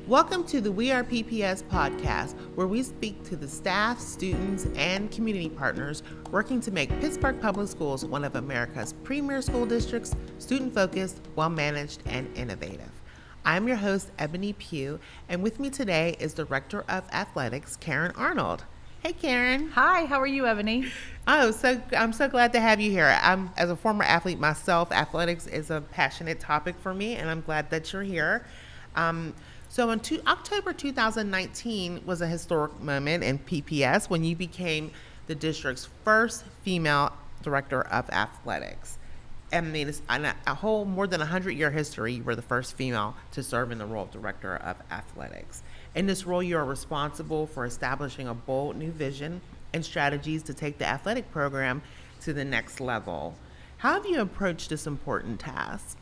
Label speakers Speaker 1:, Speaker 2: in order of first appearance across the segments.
Speaker 1: Welcome to the We Are PPS podcast, where we speak to the staff, students, and community partners working to make Pittsburgh Public Schools one of America's premier school districts, student-focused, well-managed, and innovative. I'm your host, Ebony Pugh, and with me today is Director of Athletics, Karen Arnold. Hey, Karen.
Speaker 2: Hi, how are you, Ebony?
Speaker 1: I'm so glad to have you here. As a former athlete myself, athletics is a passionate topic for me, and I'm glad that you're here. So in October 2019 was a historic moment in PPS when you became the district's first female director of athletics. I mean, it's a whole more than 100-year history. You were the first female to serve in the role of director of athletics. In this role, you are responsible for establishing a bold new vision and strategies to take the athletic program to the next level. How have you approached this important task?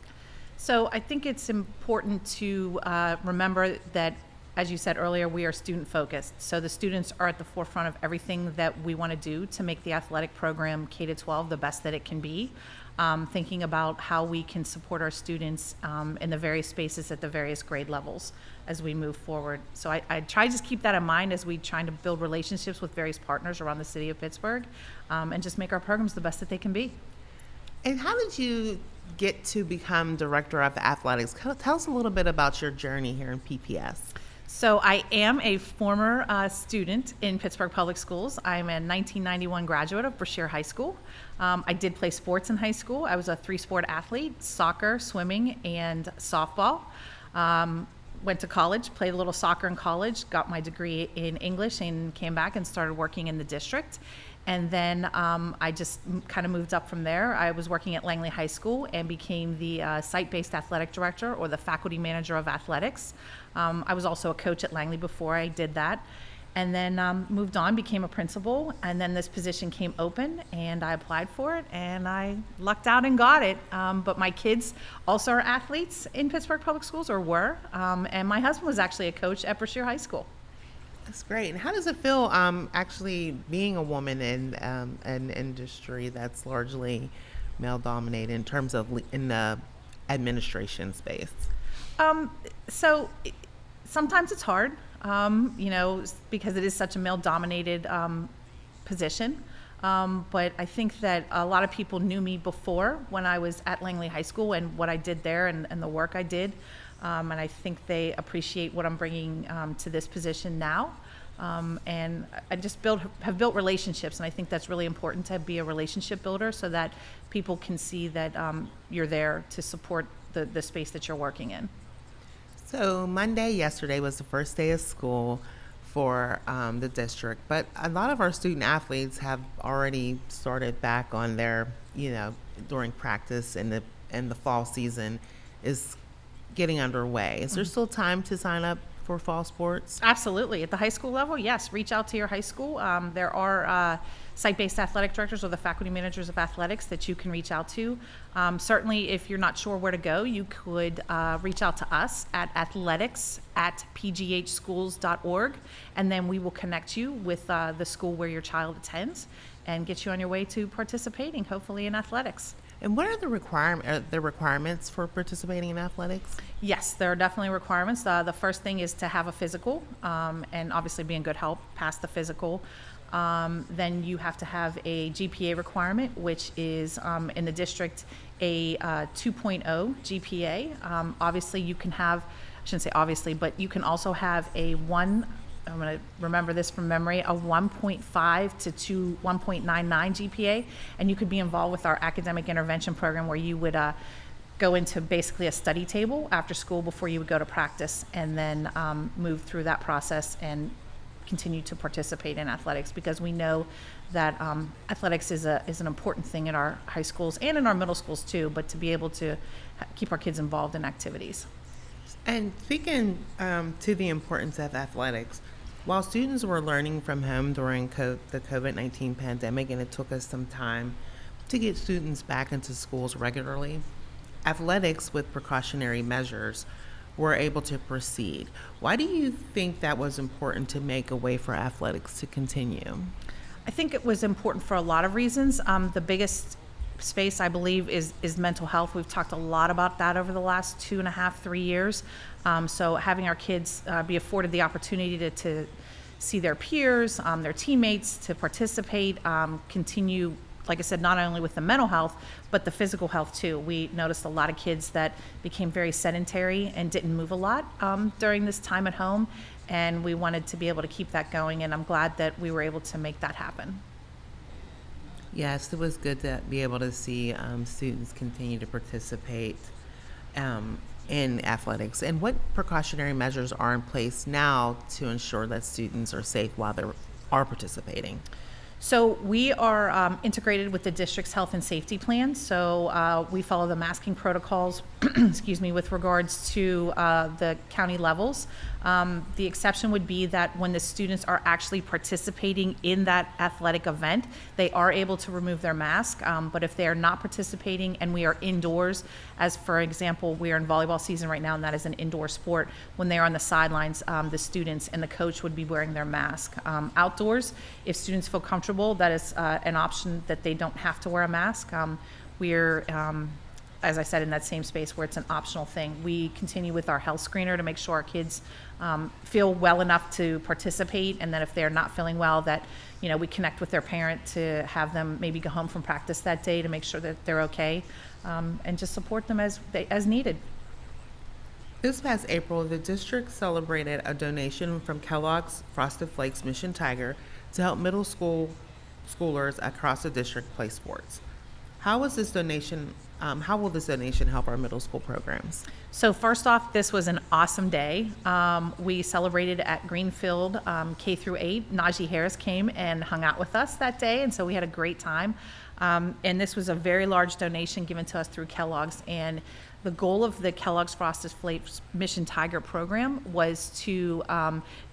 Speaker 2: So I think it's important to remember that, as you said earlier, we are student focused. So the students are at the forefront of everything that we want to do to make the athletic program K-12 the best that it can be. Thinking about how we can support our students in the various spaces at the various grade levels as we move forward. So I try to just keep that in mind as we try to build relationships with various partners around the city of Pittsburgh and just make our programs the best that they can be.
Speaker 1: And how did you get to become director of athletics? Tell us a little bit about your journey here in PPS.
Speaker 2: So I am a former student in Pittsburgh Public Schools. I'm a 1991 graduate of Brashear High School. I did play sports in high school. I was a 3-sport athlete: soccer, swimming, and softball. Went to college, played a little soccer in college, got my degree in English, and came back and started working in the district. And then I just kind of moved up from there. I was working at Langley High School and became the site-based athletic director, or the faculty manager of athletics. I was also a coach at Langley before I did that. And then moved on, became a principal, and then this position came open, and I applied for it, and I lucked out and got it. But my kids also are athletes in Pittsburgh Public Schools, or were, and my husband was actually a coach at Brashear High School.
Speaker 1: That's great. And how does it feel actually being a woman in an industry that's largely male-dominated in terms of in the administration space?
Speaker 2: So sometimes it's hard, because it is such a male-dominated position. But I think that a lot of people knew me before when I was at Langley High School and what I did there and the work I did. And I think they appreciate what I'm bringing to this position now. And I just have built relationships, and I think that's really important, to be a relationship builder so that people can see that you're there to support the space that you're working in.
Speaker 1: So yesterday was the first day of school for the district, but a lot of our student athletes have already started back on their, during practice, and the fall season is getting underway. Is there still time to sign up for fall sports?
Speaker 2: Absolutely. At the high school level, yes. Reach out to your high school. There are site-based athletic directors, or the faculty managers of athletics, that you can reach out to. Certainly, if you're not sure where to go, you could reach out to us at athletics@pghschools.org, and then we will connect you with the school where your child attends and get you on your way to participating, hopefully, in athletics.
Speaker 1: And what are the requirements for participating in athletics?
Speaker 2: Yes, there are definitely requirements. The first thing is to have a physical, and obviously be in good health, pass the physical. Then you have to have a GPA requirement, which is in the district a 2.0 GPA. Obviously, you can have, I shouldn't say obviously, but you can also have I'm going to remember this from memory, a 1.5 to 1.99 GPA, and you could be involved with our academic intervention program, where you would go into basically a study table after school before you would go to practice, and then move through that process and continue to participate in athletics, because we know that athletics is an important thing in our high schools and in our middle schools too, but to be able to keep our kids involved in activities.
Speaker 1: And speaking to the importance of athletics, while students were learning from home during the COVID-19 pandemic, and it took us some time to get students back into schools regularly, athletics with precautionary measures were able to proceed. Why do you think that was important to make a way for athletics to continue?
Speaker 2: I think it was important for a lot of reasons. The biggest space, I believe, is mental health. We've talked a lot about that over the last 2.5, 3 years. So having our kids be afforded the opportunity to see their peers, their teammates, to participate, continue, like I said, not only with the mental health, but the physical health too. We noticed a lot of kids that became very sedentary and didn't move a lot during this time at home, and we wanted to be able to keep that going, and I'm glad that we were able to make that happen.
Speaker 1: Yes, it was good to be able to see students continue to participate in athletics. And what precautionary measures are in place now to ensure that students are safe while they are participating?
Speaker 2: So we are integrated with the district's health and safety plan. So we follow the masking protocols, excuse me, with regards to the county levels. The exception would be that when the students are actually participating in that athletic event, they are able to remove their mask. But if they are not participating and we are indoors, as for example, we are in volleyball season right now, and that is an indoor sport, when they are on the sidelines, the students and the coach would be wearing their mask. Outdoors, if students feel comfortable, that is an option that they don't have to wear a mask. We're as I said, in that same space where it's an optional thing. We continue with our health screener to make sure our kids feel well enough to participate, and then if they're not feeling well, that we connect with their parent to have them maybe go home from practice that day to make sure that they're okay, and just support them as needed.
Speaker 1: This past April, the district celebrated a donation from Kellogg's Frosted Flakes Mission Tiger to help middle schoolers across the district play sports. How will this donation help our middle school programs?
Speaker 2: So first off, this was an awesome day. We celebrated at Greenfield K through 8. Najee Harris came and hung out with us that day, and so we had a great time. And this was a very large donation given to us through Kellogg's. And the goal of the Kellogg's Frosted Flakes Mission Tiger program was to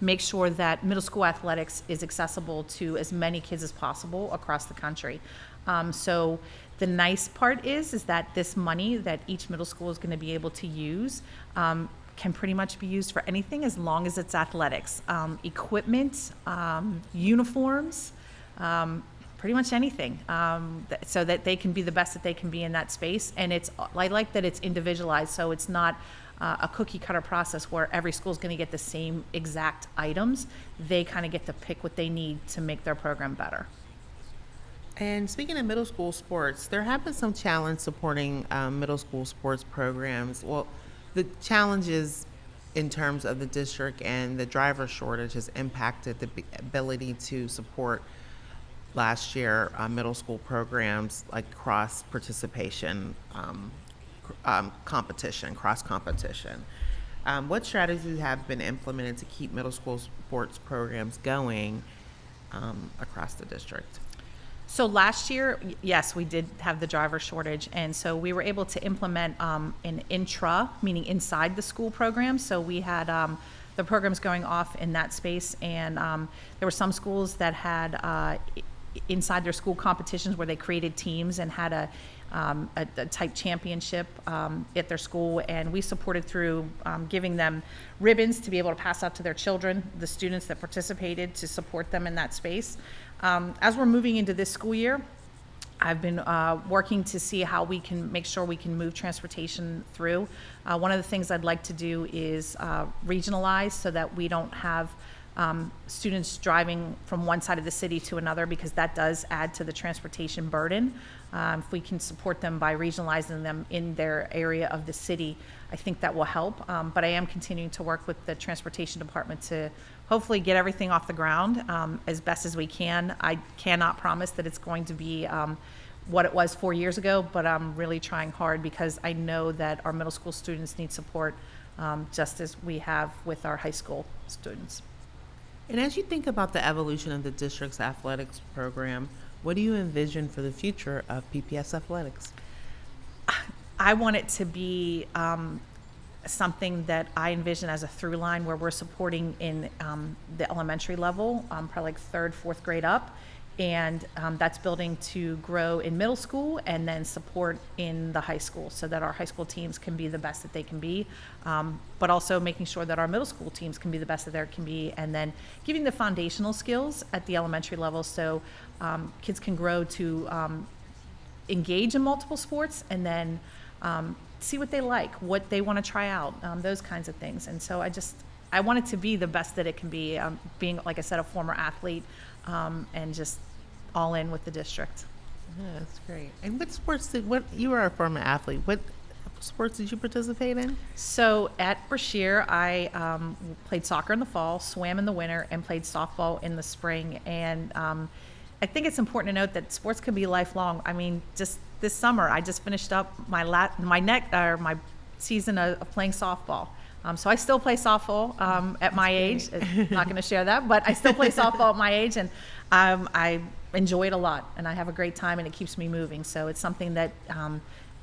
Speaker 2: make sure that middle school athletics is accessible to as many kids as possible across the country. So the nice part is that this money that each middle school is going to be able to use can pretty much be used for anything as long as it's athletics. Equipment, uniforms, pretty much anything, so that they can be the best that they can be in that space. And I like that it's individualized, so it's not a cookie cutter process where every school is going to get the same exact items. They kind of get to pick what they need to make their program better.
Speaker 1: And speaking of middle school sports, there have been some challenges supporting middle school sports programs. Well, the challenges in terms of the district and the driver shortage has impacted the ability to support last year middle school programs like cross participation, competition, cross competition. What strategies have been implemented to keep middle school sports programs going across the district?
Speaker 2: So last year, yes, we did have the driver shortage, and so we were able to implement an intra, meaning inside the school program. So we had the programs going off in that space, and there were some schools that had inside their school competitions where they created teams and had a type championship at their school, and we supported through giving them ribbons to be able to pass out to their children, the students that participated, to support them in that space. As we're moving into this school year, I've been working to see how we can make sure we can move transportation through. One of the things I'd like to do is regionalize so that we don't have students driving from one side of the city to another, because that does add to the transportation burden. If we can support them by regionalizing them in their area of the city, I think that will help. But I am continuing to work with the transportation department to hopefully get everything off the ground as best as we can. I cannot promise that it's going to be what it was 4 years ago, but I'm really trying hard because I know that our middle school students need support just as we have with our high school students.
Speaker 1: And as you think about the evolution of the district's athletics program, what do you envision for the future of PPS Athletics?
Speaker 2: I want it to be something that I envision as a through line where we're supporting in the elementary level, probably like 3rd, 4th grade up. And that's building to grow in middle school and then support in the high school so that our high school teams can be the best that they can be, but also making sure that our middle school teams can be the best that they can be, and then giving the foundational skills at the elementary level so kids can grow to engage in multiple sports, and then see what they like, what they want to try out, those kinds of things. And so I want it to be the best that it can be, being, like I said, a former athlete, and just all in with the district.
Speaker 1: Yeah, that's great. And you were a former athlete. What sports did you participate in?
Speaker 2: So at Brashear, I played soccer in the fall, swam in the winter, and played softball in the spring. And I think it's important to note that sports can be lifelong. I mean, just this summer, I just finished up my season of playing softball. So I still play softball at my age. I'm not going to share that, but I still play softball at my age, and I enjoy it a lot, and I have a great time, and it keeps me moving. So it's something that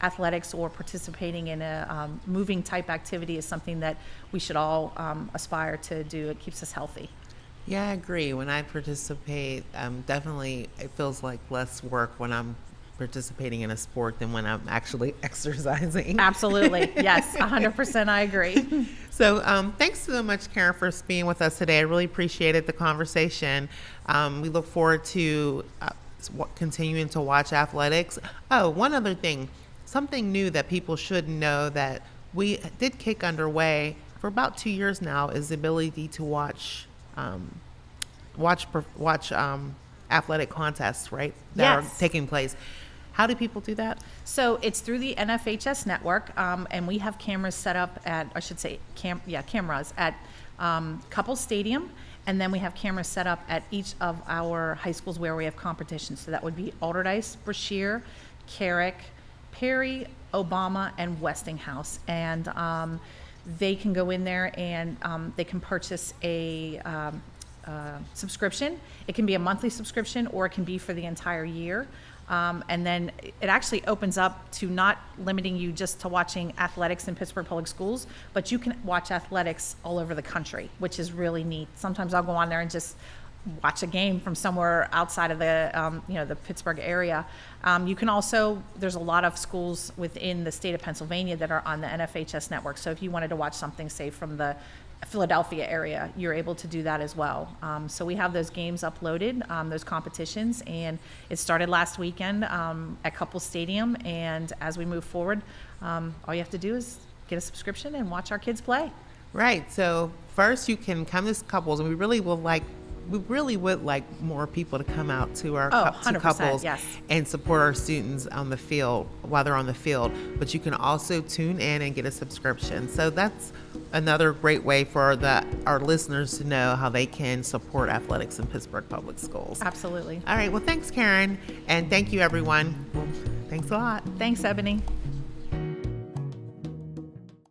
Speaker 2: athletics or participating in a moving type activity is something that we should all aspire to do. It keeps us healthy.
Speaker 1: Yeah, I agree. When I participate, definitely it feels like less work when I'm participating in a sport than when I'm actually exercising.
Speaker 2: Absolutely. Yes, 100% I agree.
Speaker 1: So thanks so much, Karen, for being with us today. I really appreciated the conversation. We look forward to continuing to watch athletics. Oh, one other thing, something new that people should know that we did kick underway for about 2 years now is the ability to watch athletic contests, right? That
Speaker 2: Yes.
Speaker 1: are taking place. How do people do that?
Speaker 2: So it's through the NFHS network, and we have cameras set up at, I should say, cameras at Couple Stadium, and then we have cameras set up at each of our high schools where we have competitions. So that would be Alderdice, Brashear, Carrick, Perry, Obama, and Westinghouse. And they can go in there and they can purchase a subscription. It can be a monthly subscription, or it can be for the entire year. And then it actually opens up to not limiting you just to watching athletics in Pittsburgh Public Schools, but you can watch athletics all over the country, which is really neat. Sometimes I'll go on there and just watch a game from somewhere outside of the, the Pittsburgh area. You can also, there's a lot of schools within the state of Pennsylvania that are on the NFHS network. So if you wanted to watch something, say, from the Philadelphia area, you're able to do that as well. So we have those games uploaded, those competitions, and it started last weekend at Couple Stadium. And as we move forward, all you have to do is get a subscription and watch our kids play.
Speaker 1: Right. So first you can come as couples, and we really would like more people to come out to our to
Speaker 2: 100%,
Speaker 1: couples,
Speaker 2: yes.
Speaker 1: and support our students on the field while they're on the field. But you can also tune in and get a subscription. So that's another great way for our listeners to know how they can support athletics in Pittsburgh Public Schools.
Speaker 2: Absolutely.
Speaker 1: All right. Well, thanks, Karen, and thank you, everyone. Thanks a lot.
Speaker 2: Thanks, Ebony.